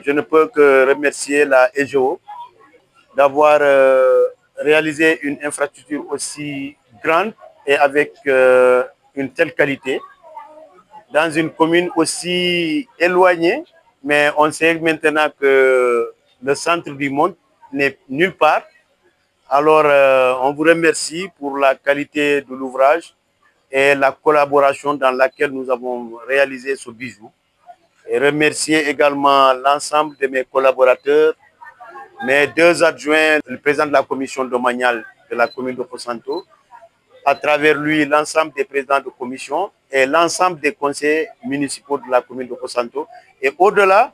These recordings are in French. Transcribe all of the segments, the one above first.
Je ne peux que remercier la EGO d'avoir réalisé une infrastructure aussi grande et avec une telle qualité dans une commune aussi éloignée. Mais on sait maintenant que le centre du monde n'est nulle part. Alors, on vous remercie pour la qualité de l'ouvrage et la collaboration dans laquelle nous avons réalisé ce bijou. Et remercier également l'ensemble de mes collaborateurs, mes deux adjoints, le président de la commission domaniale de la commune de Kosanto, à travers lui l'ensemble des présidents de commission et l'ensemble des conseillers municipaux de la commune de Kosanto. Et au-delà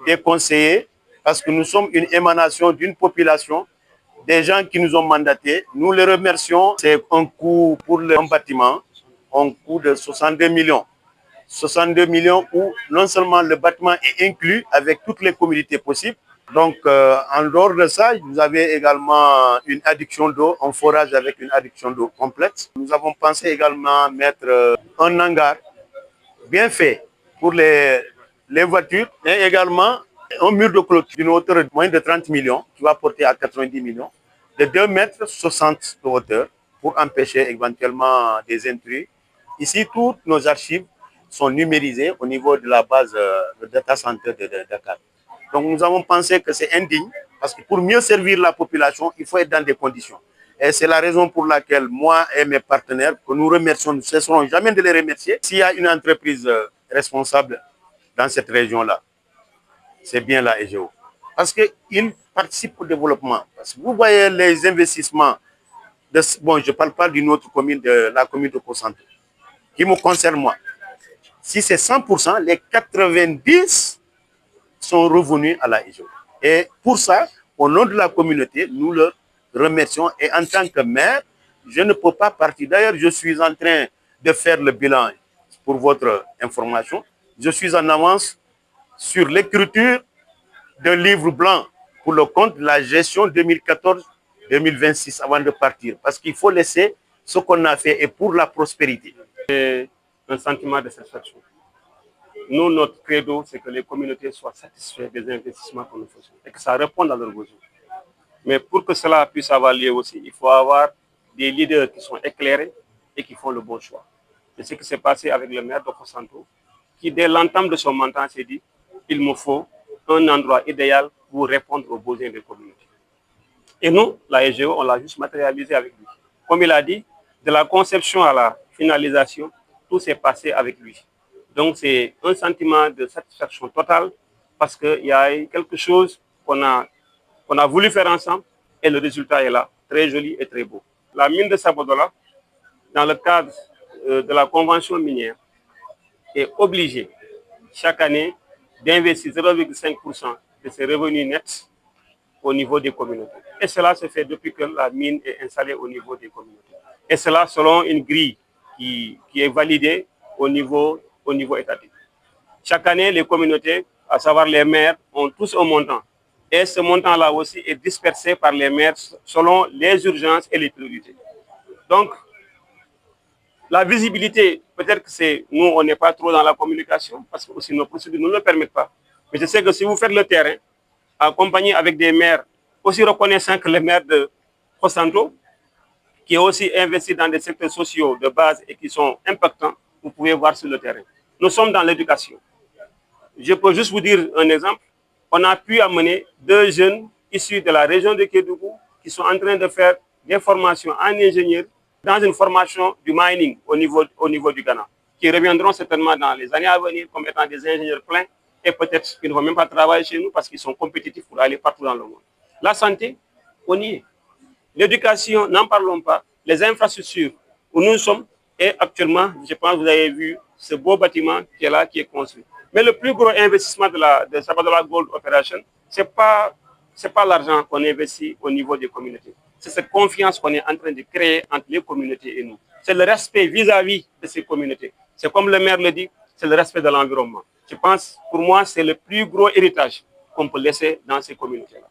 des conseillers, parce que nous sommes une émanation d'une population, des gens qui nous ont mandatés. Nous les remercions. C'est un coût pour le bâtiment, un coût de 62 millions. 62 millions où non seulement le bâtiment est inclus avec toutes les communautés possibles. Donc, en dehors de ça, vous avez également une adduction d'eau, un forage avec une adduction d'eau complète. Nous avons pensé également mettre un hangar bien fait pour les voitures et également un mur de clôture d'une hauteur de moins de 30 millions qui va porter à 90 millions, de 2,60 mètres de hauteur pour empêcher éventuellement des intrus. Ici, toutes nos archives sont numérisées au niveau de la base de data center de Dakar. Donc nous avons pensé que c'est indigne parce que pour mieux servir la population, il faut être dans des conditions. Et c'est la raison pour laquelle moi et mes partenaires, que nous remercions, nous ne cesserons jamais de les remercier. S'il y a une entreprise responsable dans cette région-là, c'est bien la EGO. Parce qu'ils participent au développement. Parce que vous voyez les investissements, bon, je ne parle pas d'une autre commune, de la commune de Kosanto, qui me concerne moi. Si c'est 100%, les 90 sont revenus à la EGO. Et pour ça, au nom de la communauté, nous leur remercions. Et en tant que maire, je ne peux pas partir. D'ailleurs, je suis en train de faire le bilan pour votre information. Je suis en avance sur l'écriture d'un livre blanc pour le compte de la gestion 2014-2026 avant de partir. Parce qu'il faut laisser ce qu'on a fait et pour la prospérité. C'est un sentiment de satisfaction. Nous, notre credo, c'est que les communautés soient satisfaites des investissements que nous faisons et que ça réponde à leurs besoins. Mais pour que cela puisse avoir lieu aussi, il faut avoir des leaders qui sont éclairés et qui font le bon choix. C'est ce qui s'est passé avec le maire de Kosanto, qui dès l'entame de son mandat s'est dit il me faut un endroit idéal pour répondre aux besoins des communautés. Et nous, la EGO, on l'a juste matérialisé avec lui. Comme il a dit, de la conception à la finalisation, tout s'est passé avec lui. Donc c'est un sentiment de satisfaction totale parce qu'il y a quelque chose qu'on a voulu faire ensemble et le résultat est là, très joli et très beau. La mine de Sabodala, dans le cadre de la convention minière, est obligée chaque année d'investir 0,5% de ses revenus nets au niveau des communautés. Et cela se fait depuis que la mine est installée au niveau des communautés. Et cela selon une grille qui est validée au niveau étatique. Chaque année, les communautés, à savoir les maires, ont tous un montant. Et ce montant-là aussi est dispersé par les maires selon les urgences et les priorités. Donc, la visibilité, peut-être que c'est nous, on n'est pas trop dans la communication parce que aussi nos procédures ne le permettent pas. Mais je sais que si vous faites le terrain, accompagné avec des maires aussi reconnaissants que les maires de Kosanto, qui ont aussi investi dans des secteurs sociaux de base et qui sont impactants, vous pouvez voir sur le terrain. Nous sommes dans l'éducation. Je peux juste vous dire un exemple. On a pu amener 2 jeunes issus de la région de Kédougou qui sont en train de faire des formations en ingénieur dans une formation du mining au niveau du Ghana, qui reviendront certainement dans les années à venir comme étant des ingénieurs pleins et peut-être qu'ils ne vont même pas travailler chez nous parce qu'ils sont compétitifs pour aller partout dans le monde. La santé, on y est. L'éducation, n'en parlons pas. Les infrastructures où nous sommes et actuellement, je pense que vous avez vu ce beau bâtiment qui est là, qui est construit. Mais le plus gros investissement de Sabodala Gold Operation, ce n'est pas l'argent qu'on investit au niveau des communautés. C'est cette confiance qu'on est en train de créer entre les communautés et nous. C'est le respect vis-à-vis de ces communautés. C'est comme le maire le dit, c'est le respect de l'environnement. Je pense, pour moi, c'est le plus gros héritage qu'on peut laisser dans ces communautés-là.